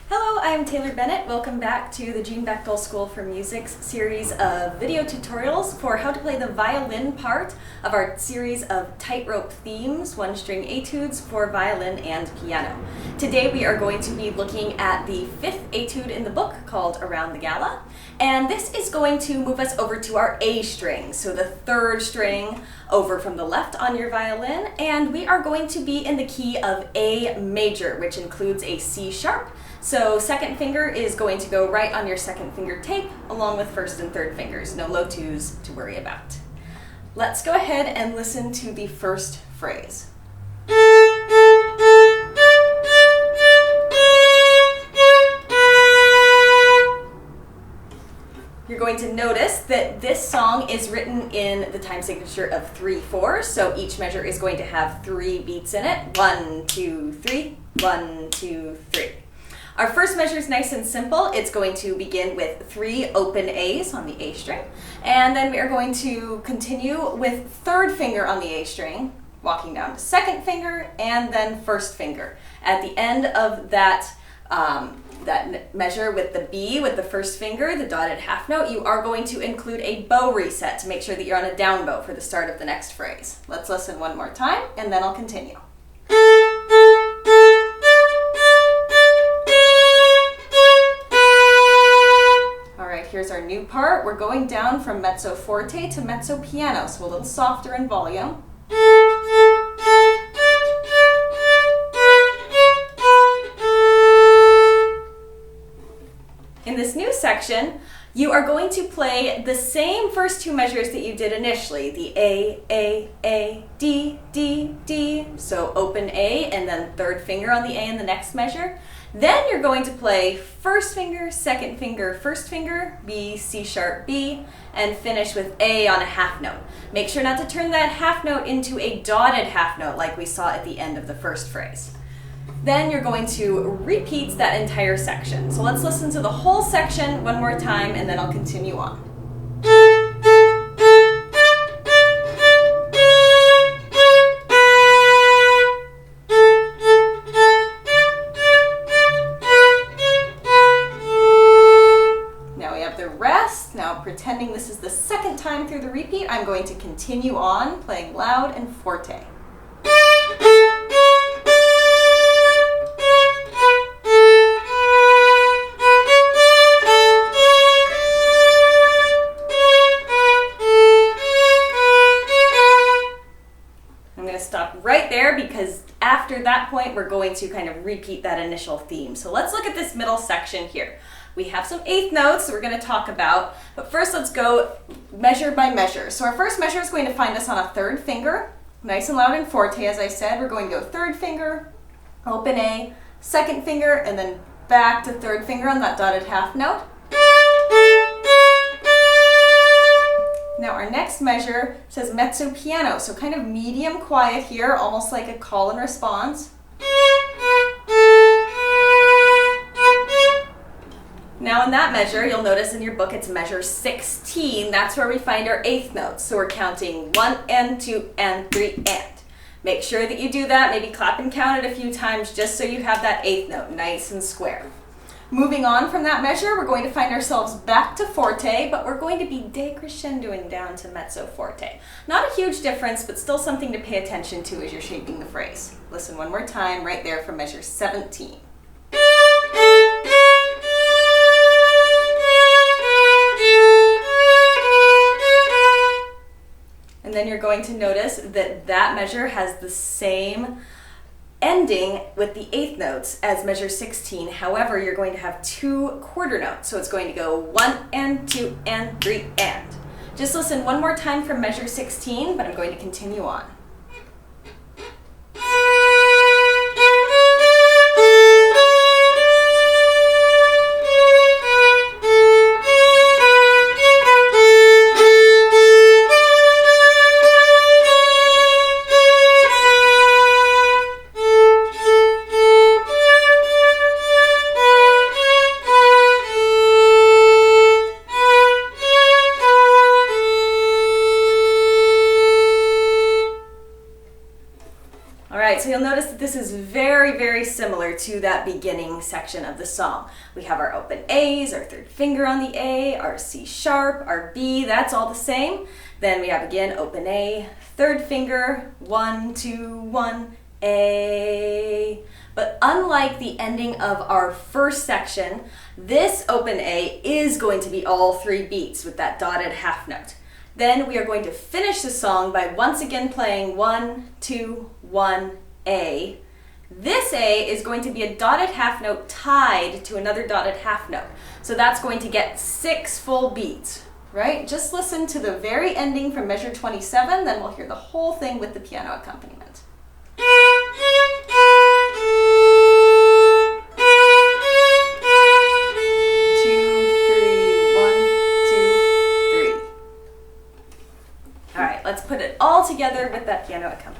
Hello, I'm Taylor Bennett. Welcome back to the Bechtel School for Music's series of video tutorials for how to play the violin part of our series of Tightrope Themes, one-string etudes for violin and piano. Today we are going to be looking at the fifth etude in the book called Around the Gala, and this is going to move us over to our A string, so the third string over from the left on your violin, and we are going to be in the key of A major, which includes a C sharp. So second finger is going to go right on your second finger tape, along with first and third fingers. No low twos to worry about. Let's go ahead and listen to the first phrase. You're going to notice that this song is written in the time signature of 3/4, so each measure is going to have 3 beats in it. 1, 2, 3, 1, 2, 3. Our first measure is nice and simple. It's going to begin with 3 open A's on the A string, and then we are going to continue with third finger on the A string, walking down to second finger, and then first finger. At the end of that measure with the B, with the first finger, the dotted half note, you are going to include a bow reset to make sure that you're on a down bow for the start of the next phrase. Let's listen one more time, and then I'll continue. Here's our new part. We're going down from mezzo forte to mezzo piano, so a little softer in volume. In this new section, you are going to play the same first 2 measures that you did initially, the A, D, D, D, so open A and then third finger on the A in the next measure. Then you're going to play first finger, second finger, first finger, B, C sharp, B, and finish with A on a half note. Make sure not to turn that half note into a dotted half note like we saw at the end of the first phrase. Then you're going to repeat that entire section. So let's listen to the whole section one more time, and then I'll continue on. Now, pretending this is the second time through the repeat, I'm going to continue on playing loud and forte. I'm going to stop right there because after that point, we're going to kind of repeat that initial theme. So let's look at this middle section here. We have some eighth notes that we're going to talk about, but first let's go measure by measure. So our first measure is going to find us on a third finger, nice and loud and forte, as I said. We're going to go third finger, open A, second finger, and then back to third finger on that dotted half note. Now our next measure says mezzo piano, so kind of medium quiet here, almost like a call and response. Now in that measure, you'll notice in your book it's measure 16. That's where we find our eighth notes. So we're counting 1 and 2 and 3 and. Make sure that you do that. Maybe clap and count it a few times just so you have that eighth note nice and square. Moving on from that measure, we're going to find ourselves back to forte, but we're going to be decrescendoing down to mezzo forte. Not a huge difference, but still something to pay attention to as you're shaping the phrase. Listen one more time right there from measure 17. And then you're going to notice that that measure has the same ending with the eighth notes as measure 16. However, you're going to have 2 quarter notes. So it's going to go 1 and 2 and 3 and. Just listen one more time from measure 16, but I'm going to continue on. All right, so you'll notice that this is very, very similar to that beginning section of the song. We have our open A's, our third finger on the A, our C sharp, our B, that's all the same. Then we have again open A, third finger, 1, 2, 1, A. But unlike the ending of our first section, this open A is going to be all 3 beats with that dotted half note. Then we are going to finish the song by once again playing 1, 2, 1, A. This A is going to be a dotted half note tied to another dotted half note. So that's going to get 6 full beats, right? Just listen to the very ending from measure 27, then we'll hear the whole thing with the piano accompaniment. 2, 3, 1, 2, 3. All right, let's put it all together with that piano accompaniment.